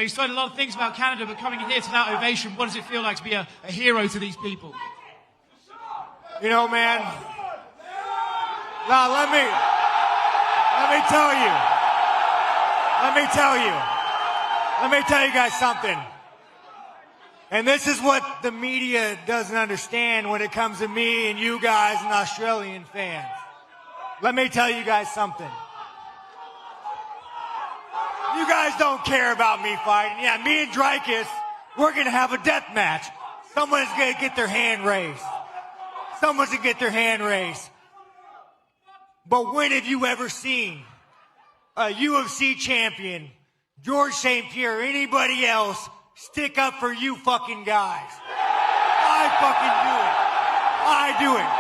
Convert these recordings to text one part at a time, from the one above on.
You've said a lot of things about Canada, but coming in here to that ovation, what does it feel like to be a hero to these people? You know, man. Now let me tell you. Let me tell you guys something. And this is what the media doesn't understand when it comes to me and you guys and Australian fans. Let me tell you guys something. You guys don't care about me fighting. Yeah, me and Dreykus, we're going to have a death match. Someone's going to get their hand raised. Someone's going to get their hand raised. But when have you ever seen a UFC champion, George St. Pierre, or anybody else stick up for you fucking guys? I fucking do it. I do it.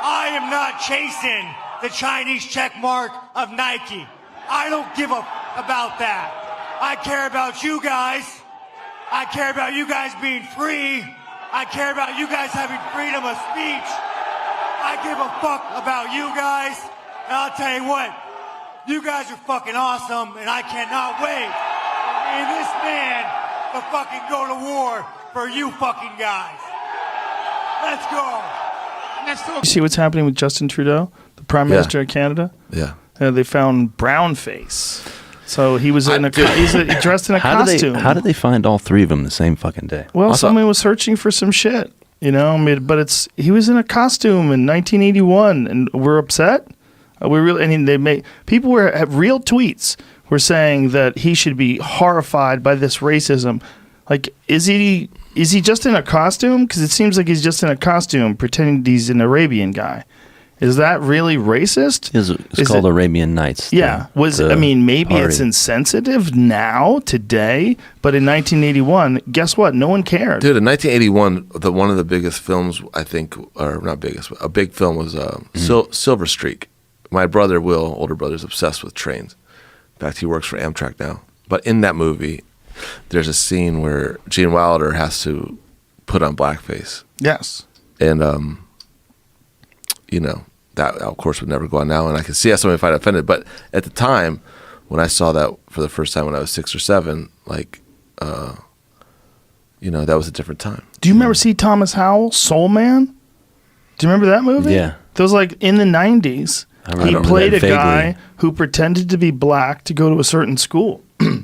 I am not chasing the Chinese check mark of Nike. I don't give a about that. I care about you guys. I care about you guys being free. I care about you guys having freedom of speech. I give a fuck about you guys. And I'll tell you what, you guys are fucking awesome, and I cannot wait for me and this man to fucking go to war for you fucking guys. Let's go. You see what's happening with Justin Trudeau, the Prime Minister of Canada? Yeah. They found brown face. So he was in he's dressed in a costume. How did they find all three of them the same fucking day? Well, someone was searching for some shit, you know. But he was in a costume in 1981, and we're upset. People have real tweets were saying that he should be horrified by this racism. Like, is he just in a costume? Because it seems like he's just in a costume pretending he's an Arabian guy. Is that really racist? It's called Arabian Nights. Yeah. Maybe it's insensitive now, today, but in 1981, guess what? No one cared. Dude, in 1981, one of the biggest films, I think, or not biggest, but a big film was Silver Streak. My brother, Will, older brother, is obsessed with trains. In fact, he works for Amtrak now. But in that movie, there's a scene where Gene Wilder has to put on blackface. Yes. And, that, of course, would never go on now, and I can see how somebody might offended. But at the time, when I saw that for the first time when I was 6 or 7, that was a different time. Do you remember C. Thomas Howell, Soul Man? Do you remember that movie? Yeah. That was like in the 90s. He played a guy who pretended to be black to go to a certain school. Do you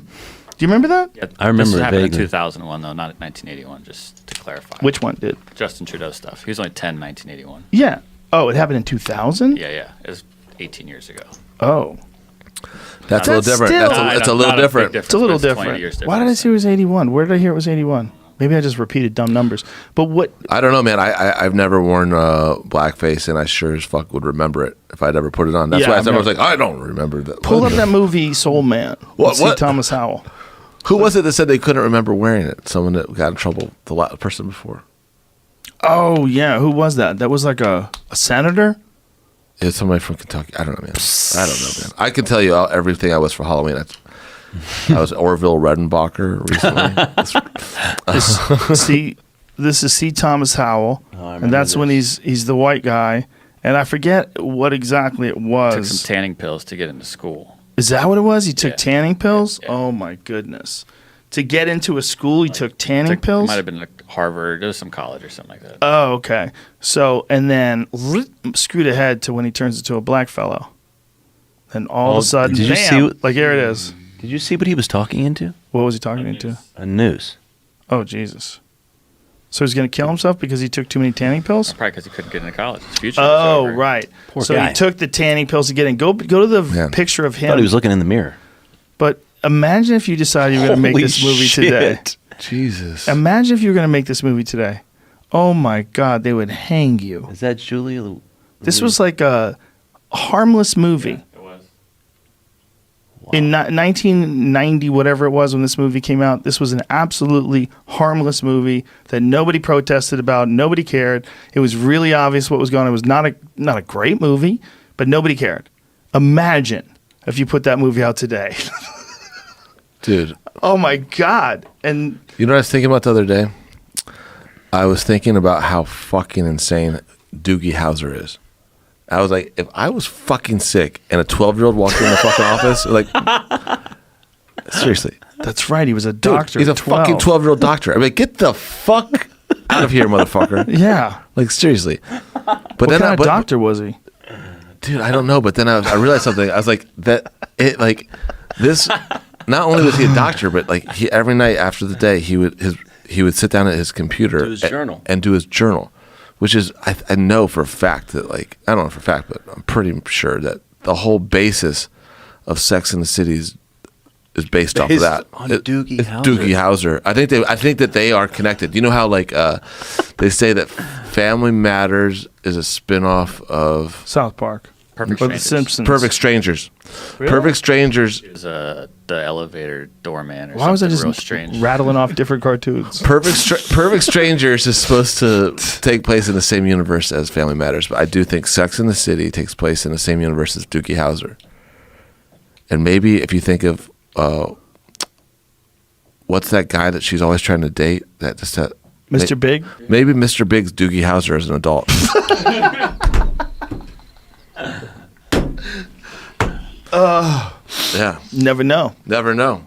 remember that? Yeah, I remember this it happened vaguely. in 2001, though, not in 1981, just to clarify. Which one did? Justin Trudeau stuff. He was only 10 in 1981. Yeah. Oh, it happened in 2000? Yeah. It was 18 years ago. Oh. That's a little different. That's a little different. It's a little different. Why did I say it was 81? Where did I hear it was 81? Maybe I just repeated dumb numbers. But what? I don't know, man. I've never worn blackface, and I sure as fuck would remember it if I'd ever put it on. That's why everyone's like, I don't remember that. Pull up that movie, Soul Man. What? See Thomas Howell. Who was it that said they couldn't remember wearing it? Someone that got in trouble, the person before. Oh, yeah. Who was that? That was like a senator? It's somebody from Kentucky. I don't know, man. I can tell you everything I was for Halloween. I was Orville Redenbacher recently. This is C. Thomas Howell, and that's when he's the white guy, and I forget what exactly it was. Took some tanning pills to get into school. Is that what it was? He took tanning pills? Yeah. Oh my goodness! To get into a school, he took tanning pills. It might have been like Harvard or some college or something like that. Oh, okay. So and then screwed ahead to when he turns into a black fellow. And all of a sudden, did you bam! see Like here it is. Did you see what he was talking into? What was he talking into? A noose. Oh, Jesus. So he's going to kill himself because he took too many tanning pills? Probably because he couldn't get into college. His future was over. Right. Poor so guy. he took the tanning pills to get in. Go to the picture of I him. thought he was looking in the mirror. But imagine if you decided you were going to make this movie today. Jesus. Imagine if you were going to make this movie today. Oh, my God. They would hang you. Is that Julia? This was like a harmless movie. Yeah, it was. Wow. In 1990, whatever it was when this movie came out, this was an absolutely harmless movie that nobody protested about. Nobody cared. It was really obvious what was going on. It was not a great movie, but nobody cared. Imagine if you put that movie out today. Dude. Oh, my God. And you know what I was thinking about the other day? I was thinking about how fucking insane Doogie Howser is. I was like, if I was fucking sick and a 12-year-old walked in the fucking office, like, seriously, That's right. He was a Dude, doctor. he's a at 12. fucking 12-year-old doctor. I mean, get the fuck out of here, motherfucker. Yeah. Like, seriously. But What then kind of doctor was he? dude, I don't know. But then I realized something. I was like, this. Not only was he a doctor, but like every night after the day, he would sit down at his computer Do his journal. and do his journal, which is I know for a fact that like I don't know for a fact, but I'm pretty sure that the whole basis of Sex in the City is based off of that. on Doogie it's Howser. Doogie Howser. I think that they are connected. You know how like they say that Family Matters is a spinoff of South Park. Perfect Or The Strangers. Simpsons. Perfect Strangers. Really? Perfect Strangers. It was the elevator doorman or Why was I something just real strange. rattling off different cartoons? Perfect Strangers is supposed to take place in the same universe as Family Matters, but I do think Sex in the City takes place in the same universe as Doogie Howser. And maybe if you think of what's that guy that she's always trying to date? Mr. Big? Maybe Mr. Big's Doogie Howser as an adult. Yeah, Never know. never know.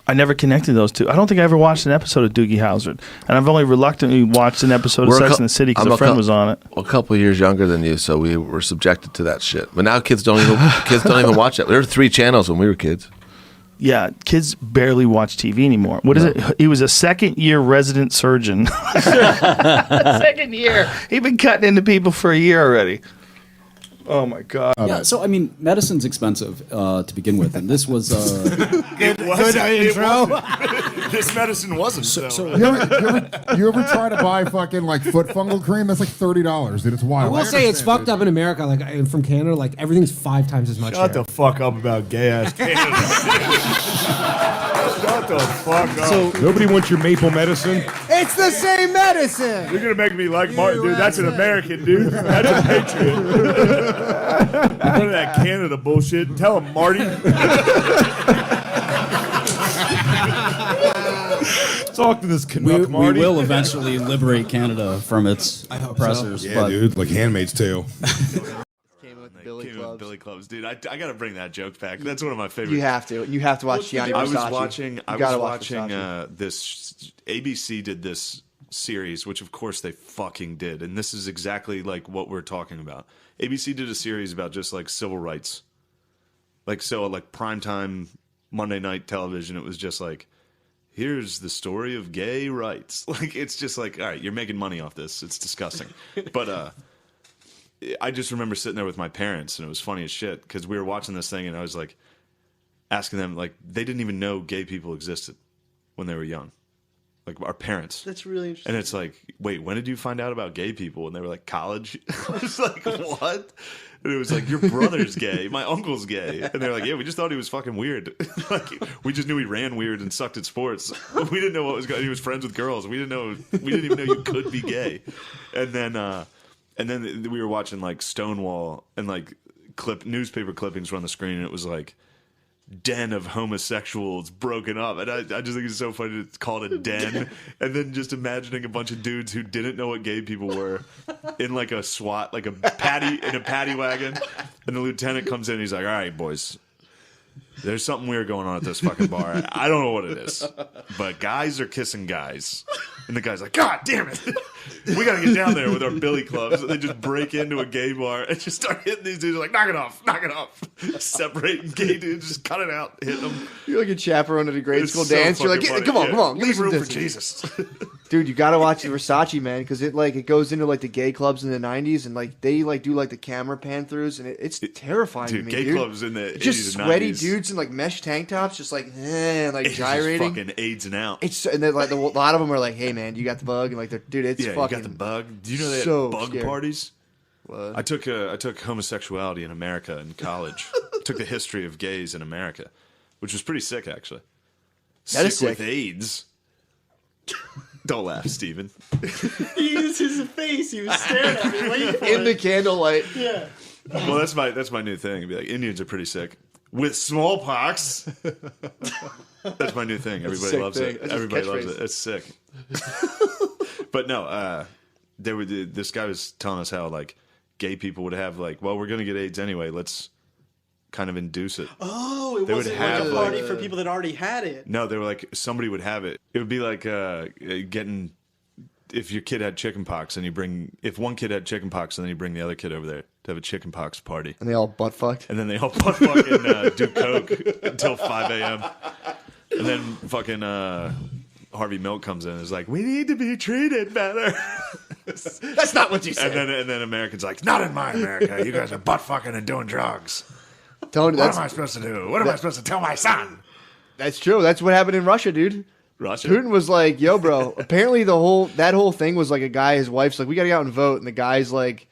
I never connected those two. I don't think I ever watched an episode of Doogie Howser. And I've only reluctantly watched an episode of We're a Sex cou- in the City because I'm a a friend cou- was on it. Well, a couple of years younger than you, so we were subjected to that shit. But now kids don't even watch that. There were 3 channels when we were kids. Yeah, kids barely watch TV anymore. What is it? He was a second-year resident surgeon. Second year. He'd been cutting into people for a year already. Oh, my God. Yeah, so I mean, medicine's expensive to begin with, and this was Good intro. This medicine wasn't. So, You ever try to buy fucking like foot fungal cream? That's like $30, dude. It's I wild. will say it's fucked up in America. Like I'm from Canada, like everything's 5 times as much. shut here. the fuck up about gay ass Canada. Shut the fuck up. Nobody wants your maple medicine. It's the same medicine. You're gonna make me like Martin, dude. That's an American, dude. That's a patriot. None of that Canada bullshit. Tell him, Marty. Talk to this Canuck, we Marty. will eventually liberate Canada from its oppressors. Yeah, but dude. Like Handmaid's Tale. Came with Billy Came with Clubs. Billy Clubs, dude. I gotta bring that joke back. That's one of my favorites. You have to. You have to watch Gianni I was Versace. watching. You I was gotta watch watching Versace. this. ABC did this series, which of course they fucking did, and this is exactly like what we're talking about. ABC did a series about just like civil rights, like primetime Monday night television. It was just like, here's the story of gay rights. Like it's just like, all right, you're making money off this. It's disgusting, but I just remember sitting there with my parents, and it was funny as shit because we were watching this thing, and I was like asking them, like, they didn't even know gay people existed when they were young, like our parents. That's really interesting. And it's like, wait, when did you find out about gay people? And they were like, college. I was like, what? And it was like, your brother's gay, my uncle's gay, and they're like, yeah, we just thought he was fucking weird. Like, we just knew he ran weird and sucked at sports. We didn't know what was going. He was friends with girls. We didn't even know you could be gay. And then we were watching like Stonewall, and like newspaper clippings were on the screen, and it was like den of homosexuals broken up, and I just think it's so funny to call it a den, and then just imagining a bunch of dudes who didn't know what gay people were in like a SWAT, like a paddy wagon, and the lieutenant comes in and he's like, all right, boys, there's something weird going on at this fucking bar. I don't know what it is, but guys are kissing guys. And the guy's like, God damn it. We got to get down there with our billy clubs. And they just break into a gay bar and just start hitting these dudes. Like, knock it off. Separating gay dudes, just cut it out, hit them. You're like a chaperone at a grade It's school so dance. You're like, fucking come funny. on, Yeah. leave some room for distance. Jesus. Dude, you gotta watch the Versace, man, because it goes into like the gay clubs in the '90s, and like they like do like the camera pan throughs, and it's terrifying Dude, to me, gay dude. clubs in the Just 80s and sweaty 90s. dudes in like mesh tank tops, just like like It's just gyrating. fucking AIDSing out. It's and then like a lot of them are like, hey man, you got the bug, and like they're dude, it's Yeah, fucking. you got the bug. Do you know they had so bug scary. parties? What? I took homosexuality in America in college. Took the history of gays in America, which was pretty sick actually. That is with sick. AIDS. Don't laugh, Steven. He used his face. He was staring at me, waiting for In the it. candlelight. Yeah. Well, that's my new thing. Be like, Indians are pretty sick with smallpox. That's my new thing. That's a Everybody sick loves thing. it. That's his Everybody loves catchphrase. it. It's sick. But no, this guy was telling us how like gay people would have like, well, we're gonna get AIDS anyway. Let's kind of induce it. Oh, it They would wasn't like have, a party like- for people that already had it. No, they were like somebody would have it. It would be like getting if your kid had chickenpox and if one kid had chickenpox and then you bring the other kid over there to have a chickenpox party. And they all butt fucked. And then they all butt fuck and do coke until 5 a.m. And then fucking Harvey Milk comes in and is like, we need to be treated better. That's not what you said. And then Americans like, not in my America. You guys are butt fucking and doing drugs. Tony, What am I supposed to do? What am I supposed to tell my son? That's true. That's what happened in Russia, dude. Russia? Putin was like, yo, bro. Apparently that whole thing was like a guy, his wife's like, we got to get out and vote. And the guy's like,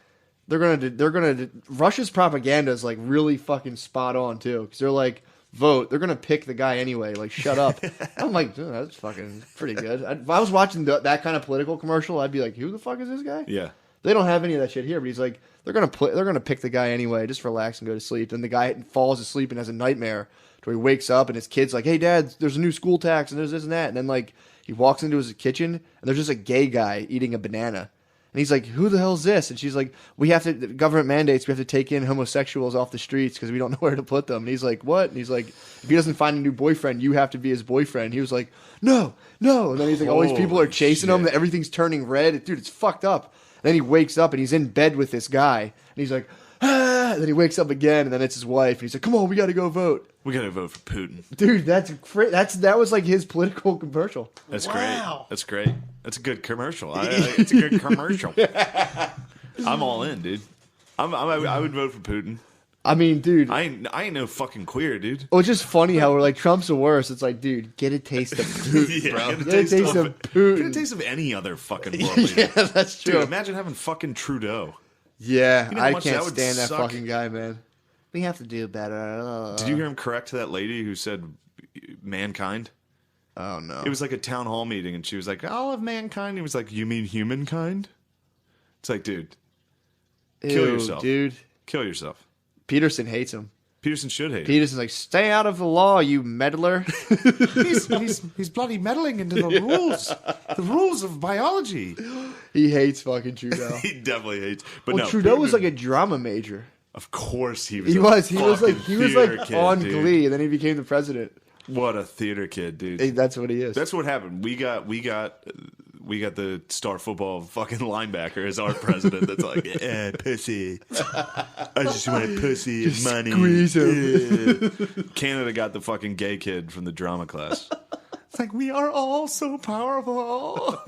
Russia's propaganda is like really fucking spot on too. Because they're like, vote. They're going to pick the guy anyway. Like, shut up. I'm like, dude, that's fucking pretty good. If I was watching that kind of political commercial, I'd be like, who the fuck is this guy? Yeah. They don't have any of that shit here, but he's like, they're gonna pick the guy anyway. Just relax and go to sleep. Then the guy falls asleep and has a nightmare where he wakes up and his kid's like, hey dad, there's a new school tax and there's this and that. And then like he walks into his kitchen and there's just a gay guy eating a banana. And he's like, who the hell's this? And she's like, the government mandates we have to take in homosexuals off the streets because we don't know where to put them. And he's like, what? And he's like, if he doesn't find a new boyfriend, you have to be his boyfriend. He was like, no. And then he's like, all these people are chasing him. Everything's turning red. Dude, it's fucked up. And then he wakes up and he's in bed with this guy. And he's like, ah. And then he wakes up again and then it's his wife. And he's like, come on, we got to go vote. We got to vote for Putin. Dude, that was like his political commercial. That's great. That's great. That's a good commercial. It's a good commercial. I'm all in, dude. I would vote for Putin. I mean, dude. I ain't no fucking queer, dude. Well, it's just funny how we're like, Trump's the worst. It's like, dude, get a taste of Putin, bro. Get a taste of Putin. Get a taste of any other fucking world leader. Yeah, that's true. Dude, imagine having fucking Trudeau. Yeah, You know how I much can't that would stand that suck? fucking guy, man. We have to do better. Did you hear him correct that lady who said mankind? Oh, no. It was like a town hall meeting, and she was like, all of mankind. He was like, you mean humankind? It's like, dude, kill Ew, yourself. dude. Kill yourself. Peterson hates him. Peterson should hate him. Peterson's like, stay out of the law, you meddler. He's bloody meddling into the rules of biology. He hates fucking Trudeau. He definitely hates. But Well, no, Trudeau Putin- was like a drama major. Of course he was. He a was like fucking theater kid, on dude. Glee, and then he became the president. What a theater kid, dude. Hey, that's what he is. That's what happened. We got the star football fucking linebacker as our president. That's like, pussy. I just want pussy and money. Squeeze him. Canada got the fucking gay kid from the drama class. It's like, we are all so powerful.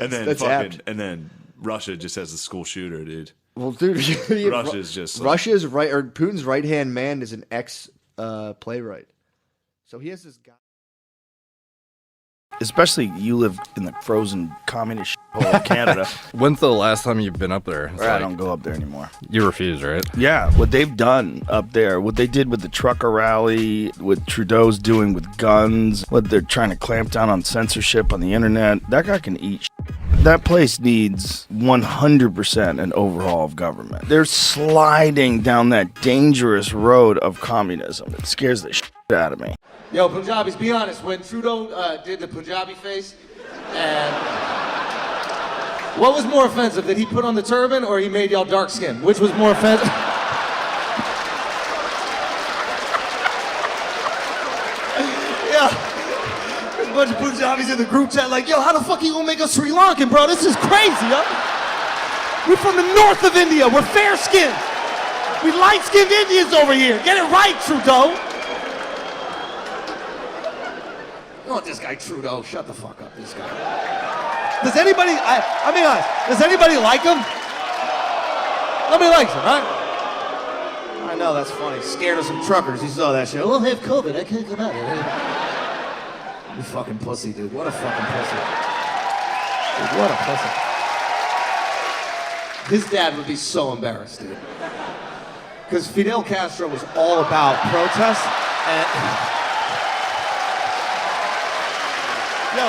And then That's fucking, apt. and then Russia just has the school shooter, dude. Well, dude, Russia's just like- Russia's right, or Putin's right hand man is an ex playwright. So he has this guy. Especially you live in the frozen communist hole of Canada. When's the last time you've been up there? It's I like- don't go up there anymore. You refuse, right? Yeah, what they've done up there, what they did with the trucker rally, what Trudeau's doing with guns, what they're trying to clamp down on censorship on the internet, that guy can eat shit. That place needs 100% an overhaul of government. They're sliding down that dangerous road of communism. It scares the shit out of me. Yo, Punjabis, be honest. When Trudeau did the Punjabi face, and what was more offensive? Did he put on the turban or he made y'all dark skinned? Which was more offensive? Yeah. There's a bunch of Punjabis in the group chat like, yo, how the fuck are you gonna make us Sri Lankan, bro? This is crazy, yo. We're from the north of India. We're fair skinned. We light skinned Indians over here. Get it right, Trudeau. Oh, this guy Trudeau, shut the fuck up, this guy. Does anybody, I mean, does anybody like him? Nobody likes him, right? I know, that's funny. Scared of some truckers, you saw that shit. Oh, I have COVID, I can't come out here. You fucking pussy, dude. What a fucking pussy. Dude, what a pussy. His dad would be so embarrassed, dude. Because Fidel Castro was all about protest and... Yo,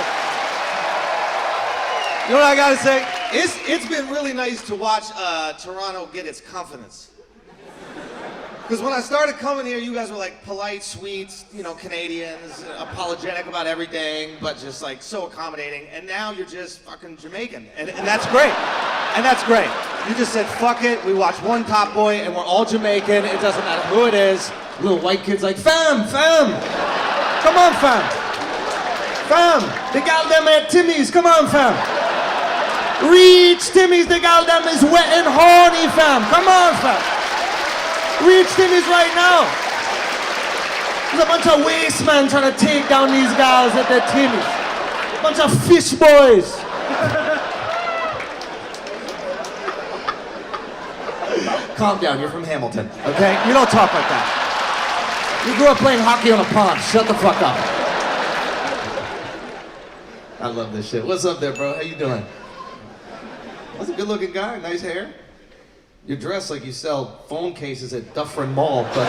you know what I gotta say? It's been really nice to watch Toronto get its confidence. Because when I started coming here, you guys were like polite, sweet, you know, Canadians, apologetic about everything, but just like so accommodating. And now you're just fucking Jamaican. And that's great. And that's great. You just said, fuck it, we watch one Top Boy and we're all Jamaican. It doesn't matter who it is. Little white kids like, fam. Come on, fam. Fam. They got them at Timmy's. Come on, fam. Reach Timmy's. They got them is wet and horny, fam. Come on, fam. Reach Timmy's right now. There's a bunch of waste men trying to take down these guys at their Timmy's. A bunch of fish boys. Calm down, you're from Hamilton, okay? You don't talk like that. You grew up playing hockey on a pond. Shut the fuck up. I love this shit. What's up there, bro? How you doing? That's a good-looking guy. Nice hair. You're dressed like you sell phone cases at Dufferin Mall, but...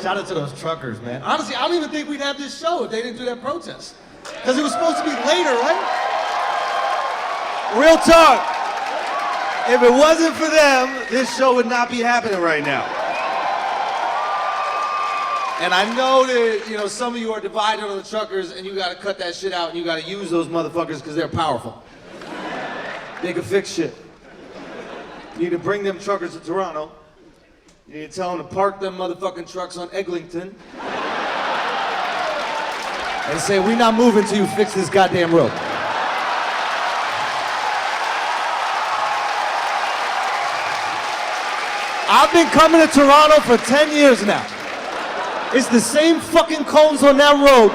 Shout out to those truckers, man. Honestly, I don't even think we'd have this show if they didn't do that protest. Because it was supposed to be later, right? Real talk. If it wasn't for them, this show would not be happening right now. And I know that, you know, some of you are divided on the truckers and you gotta cut that shit out and you gotta use those motherfuckers because they're powerful. They can fix shit. You need to bring them truckers to Toronto. You need to tell them to park them motherfucking trucks on Eglinton. And say, we're not moving till you fix this goddamn road. I've been coming to Toronto for 10 years now. It's the same fucking cones on that road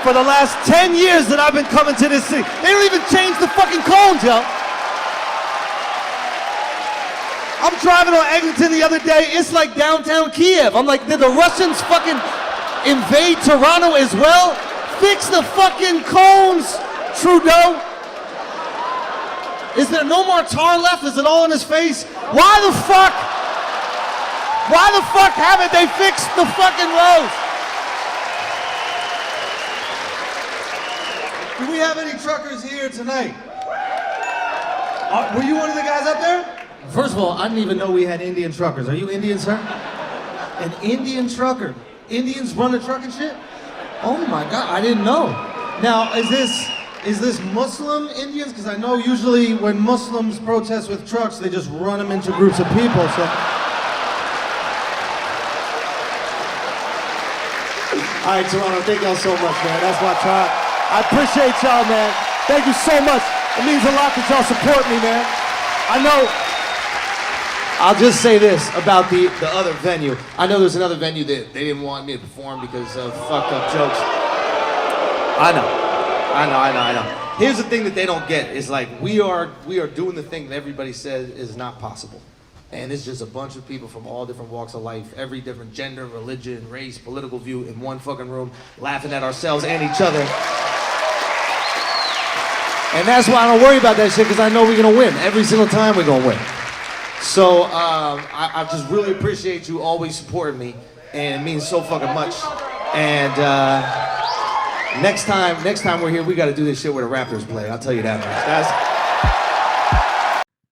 for the last 10 years that I've been coming to this city. They don't even change the fucking cones, yo. I'm driving on Eglinton the other day. It's like downtown Kiev. I'm like, did the Russians fucking invade Toronto as well? Fix the fucking cones, Trudeau. Is there no more tar left? Is it all in his face? Why the fuck haven't they fixed the fucking roads? Do we have any truckers here tonight? Were you one of the guys up there? First of all, I didn't even know we had Indian truckers. Are you Indian, sir? An Indian trucker. Indians run the truck and shit? Oh my God, I didn't know. Now, is this Muslim Indians? Because I know usually when Muslims protest with trucks, they just run them into groups of people, so. All right, Toronto, thank y'all so much, man. That's my tribe. I appreciate y'all, man. Thank you so much. It means a lot that y'all support me, man. I know. I'll just say this about the other venue. I know there's another venue that they didn't want me to perform because of fucked up jokes. I know. Here's the thing that they don't get is like we are doing the thing that everybody says is not possible. And it's just a bunch of people from all different walks of life, every different gender, religion, race, political view in one fucking room, laughing at ourselves and each other. And that's why I don't worry about that shit, because I know we're gonna win. Every single time we're gonna win. So I just really appreciate you always supporting me, and it means so fucking much. And next time we're here, we gotta do this shit where the Raptors play. I'll tell you that much.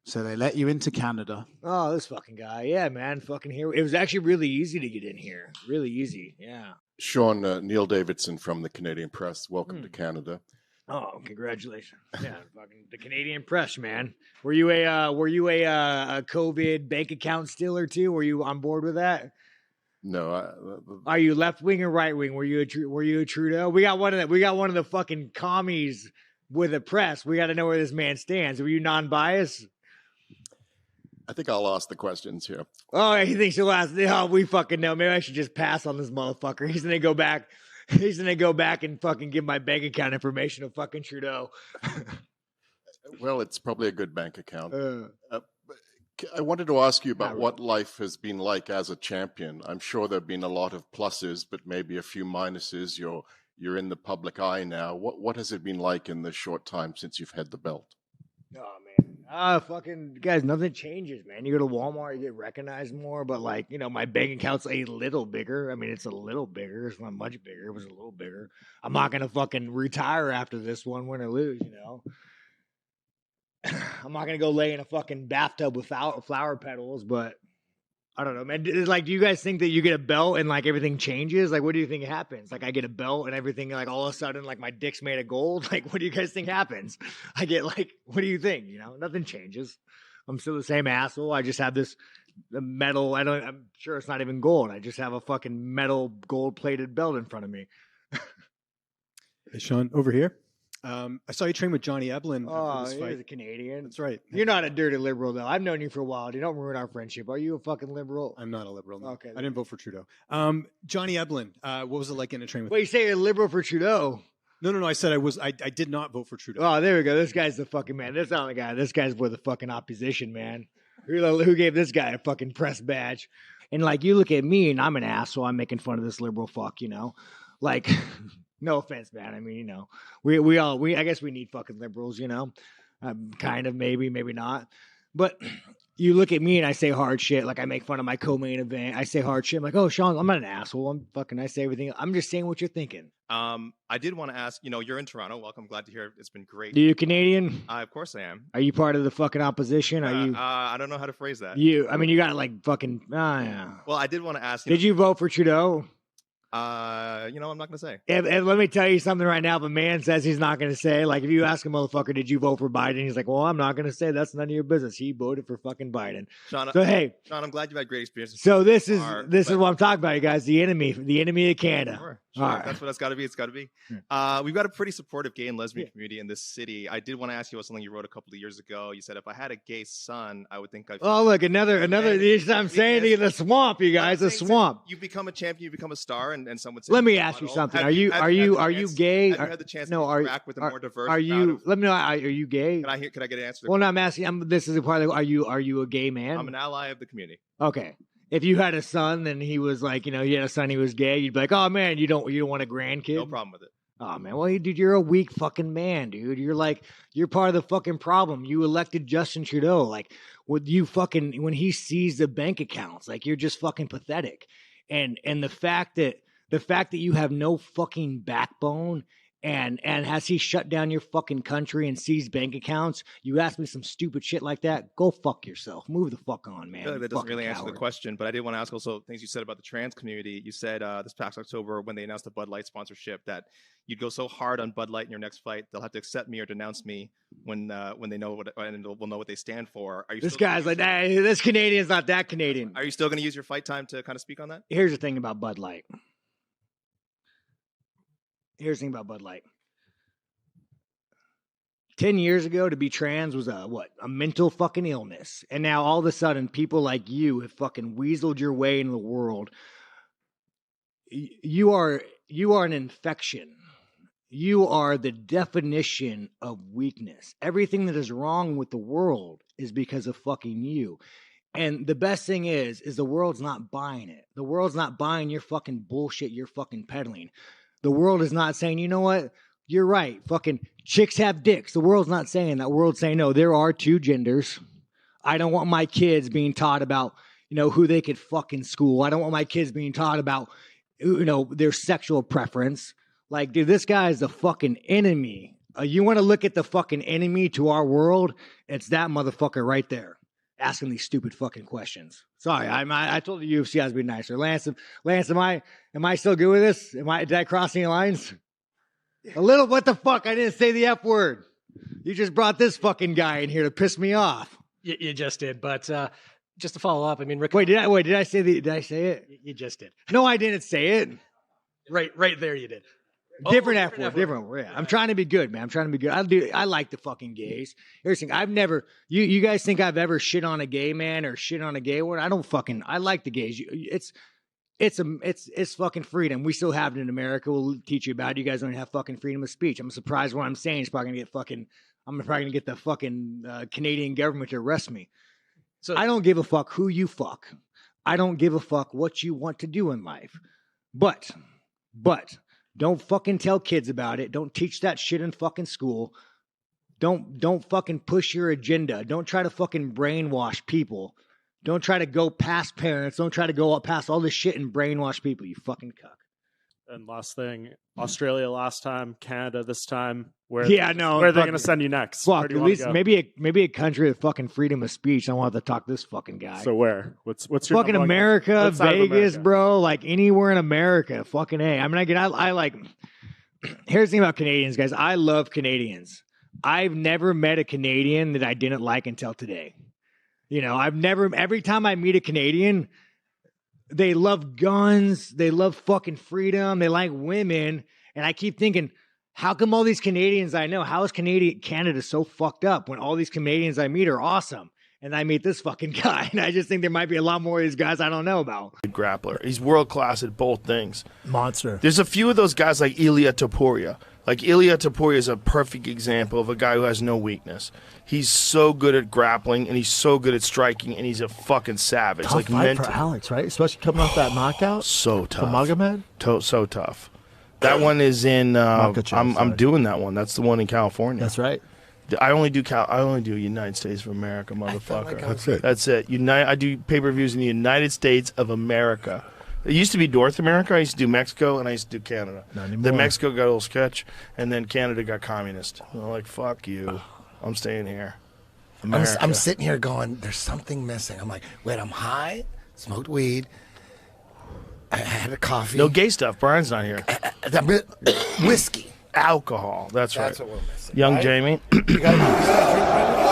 So they let you into Canada. Oh, this fucking guy. Yeah, man. Fucking here. It was actually really easy to get in here. Really easy. Yeah. Sean, Neil Davidson from the Canadian Press. Welcome to Canada. Oh, congratulations. Yeah, fucking the Canadian Press, man. Were you a COVID bank account stealer too? Were you on board with that? No. Are you left wing or right wing? Were you a Trudeau? We got one of the fucking commies with a press. We got to know where this man stands. Were you non-biased? I think I'll ask the questions here. Oh, he thinks he'll ask. Oh, we fucking know. Maybe I should just pass on this motherfucker. He's gonna go back. He's gonna go back and fucking give my bank account information to fucking Trudeau. Well, it's probably a good bank account. I wanted to ask you about what life has been like as a champion. I'm sure there have been a lot of pluses, but maybe a few minuses. You're in the public eye now. What has it been like in the short time since you've had the belt? Oh man. Fucking guys, nothing changes, man. You go to Walmart, you get recognized more, but like, you know, my bank account's a little bigger. I mean, it's a little bigger. It's not much bigger. It was a little bigger. I'm not gonna fucking retire after this one, win or lose, you know. I'm not gonna go lay in a fucking bathtub with flower petals, but I don't know, man. Like, do you guys think that you get a belt and like everything changes? Like, what do you think happens? Like, I get a belt and everything, like all of a sudden, like my dick's made of gold. Like, what do you guys think happens? I get like, what do you think? You know, nothing changes. I'm still the same asshole. I just have this metal. I'm sure it's not even gold. I just have a fucking metal gold plated belt in front of me. Hey, Sean, over here. I saw you train with Johnny Eblin. Oh, this you're fight. the Canadian. That's right. You're not a dirty liberal, though. I've known you for a while. You don't ruin our friendship. Are you a fucking liberal? I'm not a liberal. No. Okay. I didn't vote for Trudeau. Johnny Eblin. What was it like getting a train with? Wait, you say you're a liberal for Trudeau? No. I said I was. I did not vote for Trudeau. Oh, there we go. This guy's the fucking man. That's not the guy. This guy's for the fucking opposition, man. Who gave this guy a fucking press badge? And like, you look at me and I'm an asshole. I'm making fun of this liberal fuck, you know? Like, no offense, man. I mean, you know, I guess we need fucking liberals, you know? Kind of, maybe not. But you look at me and I say hard shit. Like, I make fun of my co-main event. I say hard shit. I'm like, oh, Sean, I'm not an asshole. I say everything. I'm just saying what you're thinking. I did want to ask, you're in Toronto. Welcome. Glad to hear it. It's been great. Are you Canadian? Of course I am. Are you part of the fucking opposition? Are you? I don't know how to phrase that. You got like fucking, yeah. Well, I did want to ask. Did you vote for Trudeau? I'm not going to say. And let me tell you something right now. If a man says he's not going to say, like, if you ask a motherfucker, did you vote for Biden? He's like, well, I'm not going to say. That's none of your business. He voted for fucking Biden. Sean, Sean, I'm glad you've had great experiences. So this is what I'm talking about, you guys. The enemy of Canada. Sure. All right. That's what it's got to be. It's got to be. We've got a pretty supportive gay and lesbian community in this city. I did want to ask you about something you wrote a couple of years ago. You said, if I had a gay son, I would think I'd. Oh, look, another. I'm saying to you, the swamp, you guys, the swamp. You become a champion, you become a star, and some would say. Let me ask you something. Are you gay? Have you had the chance to interact with a more diverse? Are you? Let me know. Are you gay? Can I get an answer? Well, no, I'm asking. This is a part of. Are you a gay man? I'm an ally of the community. Okay. If you had a son and he was like, you had a son, he was gay, you'd be like, oh man, you don't want a grandkid? No problem with it. Oh man, well, dude, you're a weak fucking man, dude. You're part of the fucking problem. You elected Justin Trudeau, like, when he sees the bank accounts, like, you're just fucking pathetic. And the fact that you have no fucking backbone. And has he shut down your fucking country and seized bank accounts? You ask me some stupid shit like that, go fuck yourself. Move the fuck on, man. I feel like that doesn't really answer the question, but I did want to ask also things you said about the trans community. You said this past October when they announced the Bud Light sponsorship that you'd go so hard on Bud Light in your next fight, they'll have to accept me or denounce me when they know what and will know what they stand for. Are you? This guy's like, hey, this Canadian's not that Canadian. Are you still going to use your fight time to kind of speak on that? Here's the thing about Bud Light. 10 years ago, to be trans was a mental fucking illness. And now all of a sudden, people like you have fucking weaseled your way into the world. You are an infection. You are the definition of weakness. Everything that is wrong with the world is because of fucking you. And the best thing is the world's not buying it. The world's not buying your fucking bullshit you're fucking peddling. The world is not saying, you know what? You're right. Fucking chicks have dicks. The world's not saying that. The world's saying, no, there are two genders. I don't want my kids being taught about, who they could fuck in school. I don't want my kids being taught about, their sexual preference. Like, dude, this guy is the fucking enemy. You want to look at the fucking enemy to our world? It's that motherfucker right there. Asking these stupid fucking questions. Sorry, I told the UFC I was being nicer. Lance, am I still good with this? Did I cross any lines? A little. What the fuck? I didn't say the F word. You just brought this fucking guy in here to piss me off. You just did, but just to follow up, I mean, Rick. Did I say it? You just did. No, I didn't say it. Right there, you did. Different F word. Different. Yeah. I'm trying to be good, man. I'm trying to be good. I like the fucking gays. Everything. I've never. You guys think I've ever shit on a gay man or shit on a gay word? I don't fucking. I like the gays. It's fucking freedom. We still have it in America. We'll teach you about it. You guys don't have fucking freedom of speech. I'm surprised what I'm saying is probably gonna get fucking. I'm probably gonna get the fucking Canadian government to arrest me. So I don't give a fuck who you fuck. I don't give a fuck what you want to do in life. But. Don't fucking tell kids about it. Don't teach that shit in fucking school. Don't fucking push your agenda. Don't try to fucking brainwash people. Don't try to go past parents. Don't try to go past all this shit and brainwash people, you fucking cuck. And last thing, Australia last time, Canada this time. Where no, where are they fuck- going to send you next? Where Fuck, do you at wanna least go? maybe a country with fucking freedom of speech. I want to talk to this fucking guy. So where? What's your fucking number one America, country? What side of Vegas, America? bro. Like anywhere in America. Fucking A. I mean, I like. Here's the thing about Canadians, guys. I love Canadians. I've never met a Canadian that I didn't like until today. You know, every time I meet a Canadian, they love guns, they love fucking freedom, they like women. And I keep thinking, how come all these Canadians I know, how is Canada so fucked up when all these Canadians I meet are awesome? And I meet this fucking guy. And I just think there might be a lot more of these guys I don't know about. Grappler. He's world class at both things. Monster. There's a few of those guys like Ilia Topuria. Like Ilia Topuria is a perfect example of a guy who has no weakness. He's so good at grappling and he's so good at striking and he's a fucking savage. Tough like fight mentally. for Alex, right? Especially coming off that knockout. So tough. From Magomed? So tough. That one is in. I'm doing that one. That's the one in California. That's right. I only do United States of America, motherfucker. That's it. That's it. I do pay-per-views in the United States of America. It used to be North America. I used to do Mexico, and I used to do Canada. Not anymore. Then Mexico got a little sketch, and then Canada got communist. And I'm like, fuck you. I'm staying here. America. I'm sitting here going, there's something missing. I'm like, wait, I'm high, smoked weed, I had a coffee. No gay stuff. Brian's not here. Whiskey. Alcohol. That's right. That's what we're missing. Young right? Jamie. You gotta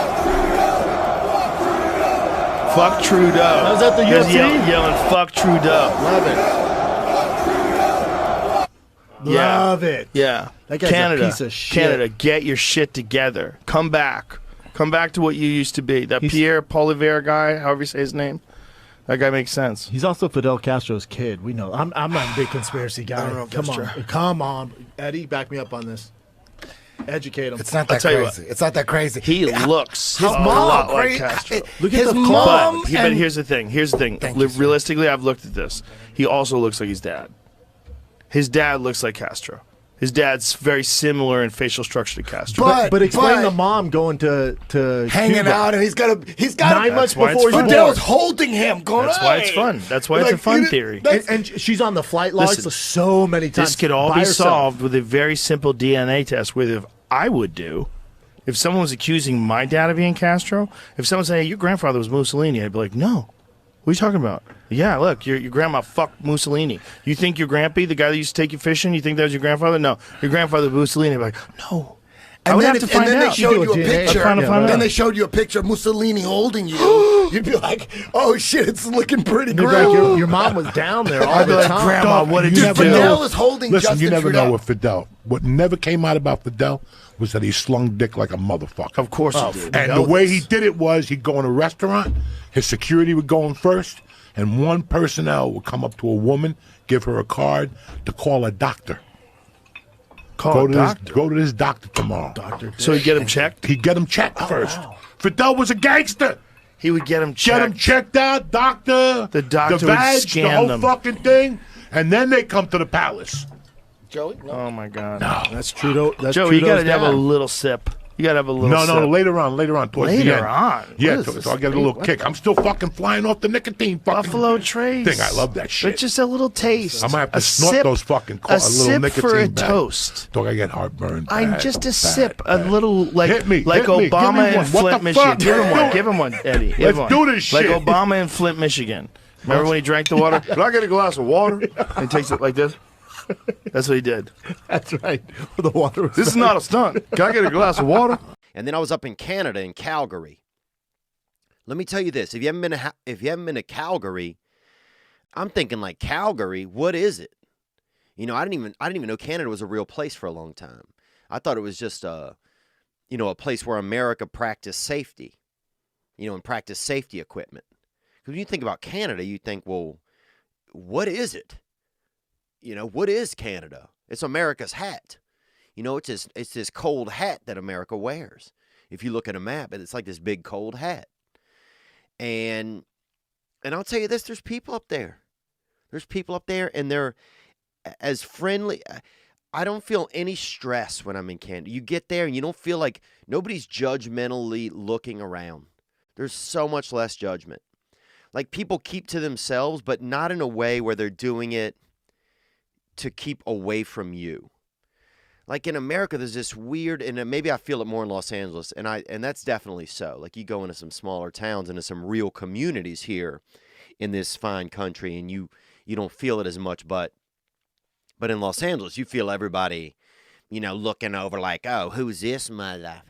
Fuck Trudeau. I was at the Just UFC. yelling, fuck Trudeau. Love it. Yeah. Love it. Yeah. That guy's Canada, a piece of shit. Canada, get your shit together. Come back. Come back to what you used to be. That Pierre Polivier guy, however you say his name, that guy makes sense. He's also Fidel Castro's kid. We know. I'm not a big conspiracy guy. I don't know if Come that's on. true. Come on. Eddie, back me up on this. Educate him. It's not I'll that tell you crazy. It's not that crazy. He looks His a mom, lot like crazy. Castro. Look at his the mom. But here's the thing. Realistically, I've looked at this. He also looks like his dad. His dad looks like Castro. His dad's very similar in facial structure to Castro. But explain the mom going to hanging Cuba. out, and he's got 9 months why it's before fun. Fidel's holding him. Going, That's why it's "Hey." fun. That's why it's a fun theory. And she's on the flight logs Listen, so many times. This could all by be herself. solved with a very simple DNA test. Where if I would do, if someone was accusing my dad of being Castro, if someone said, hey, your grandfather was Mussolini, I'd be like, no. What are you talking about? Yeah, look, your grandma fucked Mussolini. You think your grampy, the guy that used to take you fishing, you think that was your grandfather? No, your grandfather was Mussolini. I'd be like, no. I would have to find and then out. they showed you a picture. Find Then out. they showed you a picture of Mussolini holding you. You'd be like, "Oh shit, it's looking pretty You'd be great." like, your mom was down there all I'd be the like, time. Grandma, what did you do? Fidel is holding Listen, Justin you never Trudeau. know with Fidel. What never came out about Fidel was that he slung dick like a motherfucker. Of course he did. And the way he did it was he'd go in a restaurant, his security would go in first, and one personnel would come up to a woman, give her a card to call a doctor. Call a doctor? Go to this doctor tomorrow. So he'd get him checked? He'd get him checked first. Fidel was a gangster. He would get him checked. Get him checked out, doctor. The doctor the would badge, scan the whole them. fucking thing, and then they come to the palace. Joey? No. Oh, my God. That's Trudeau. That's Joey, you got Trudeau's to have a dad. little sip. You got to have a little No, sip. no, later on, towards the end. Later on? Yeah, What is so I this? get a little What kick. the- I'm still fucking flying off the nicotine fucking Buffalo Trace. thing. I love that shit. But just a little taste. I might have to A snort sip- those fucking a little sip nicotine for a back. toast. Dog, I get heartburn. I'm bad, just a bad, sip, a bad. little like Hit me, like hit me. Give me Obama in one. What Flint, the Michigan. fuck? Give him one. Do it. Give him one, Eddie. Give Let's him one. do this Like shit. Obama in Flint, Michigan. Remember when he drank the water? Can I get a glass of water? And takes it like this. That's what he did. That's right. The water was This is not a stunt. Can I get a glass of water? And then I was up in Canada, in Calgary. Let me tell you this: if you haven't been to Calgary, I'm thinking like Calgary. What is it? You know, I didn't even know Canada was a real place for a long time. I thought it was just a place where America practiced safety, and practiced safety equipment. Because when you think about Canada, you think, well, what is it? What is Canada? It's America's hat. It's this cold hat that America wears. If you look at a map, it's like this big cold hat. And I'll tell you this, there's people up there. There's people up there, and they're as friendly. I don't feel any stress when I'm in Canada. You get there, and you don't feel like nobody's judgmentally looking around. There's so much less judgment. Like, people keep to themselves, but not in a way where they're doing it to keep away from you. Like in America, there's this weird, and maybe I feel it more in Los Angeles, and that's definitely so. Like you go into some smaller towns, into some real communities here in this fine country, and you don't feel it as much. But in Los Angeles, you feel everybody, looking over like, oh, who's this mother?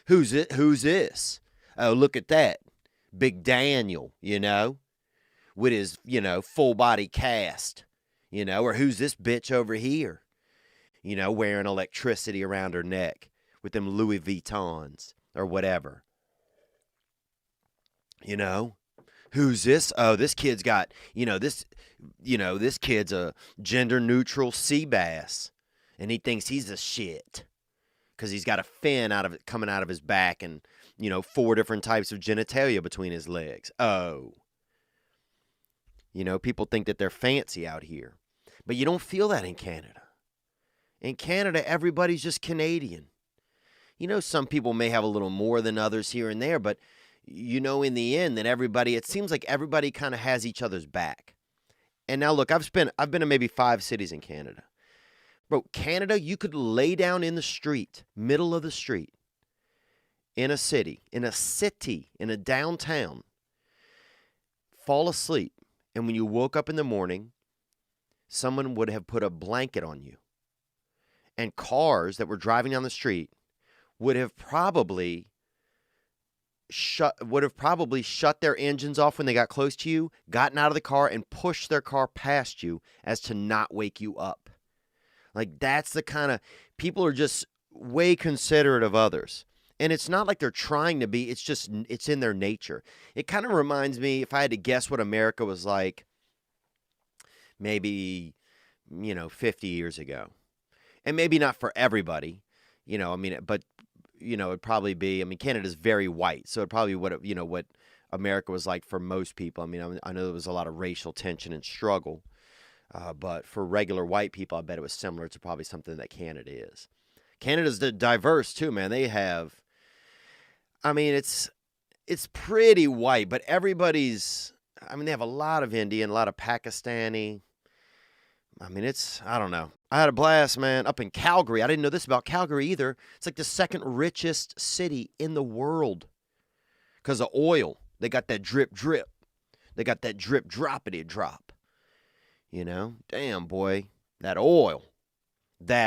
Who's it? Who's this? Oh, look at that, Big Daniel, with his, full body cast, or who's this bitch over here? Wearing electricity around her neck with them Louis Vuittons or whatever. Who's this? Oh, this kid's got, this kid's a gender neutral sea bass and he thinks he's a shit because he's got a fin coming out of his back and, 4 different types of genitalia between his legs. Oh, people think that they're fancy out here, but you don't feel that in Canada. In Canada, everybody's just Canadian. Some people may have a little more than others here and there, but in the end, that it seems like everybody kind of has each other's back. And now look, I've been to maybe 5 cities in Canada. Bro, Canada, you could lay down in the street, middle of the street, in a downtown, fall asleep, and when you woke up in the morning, someone would have put a blanket on you. And cars that were driving down the street would have probably shut their engines off when they got close to you, gotten out of the car, and pushed their car past you as to not wake you up. Like, that's the kind of people are just way considerate of others. And it's not like they're trying to be, it's in their nature. It kind of reminds me, if I had to guess what America was like maybe, 50 years ago. And maybe not for everybody, but, it'd probably be, Canada's very white, so it'd probably be what America was like for most people. I know there was a lot of racial tension and struggle, but for regular white people, I bet it was similar to probably something that Canada is. Canada's diverse too, man. They have, it's pretty white, but everybody's, they have a lot of Indian, a lot of Pakistani. I don't know. I had a blast, man, up in Calgary. I didn't know this about Calgary either. It's like the 2nd richest city in the world because of oil. They got that drip, drip. They got that drip, droppity drop. Damn, boy, that oil. That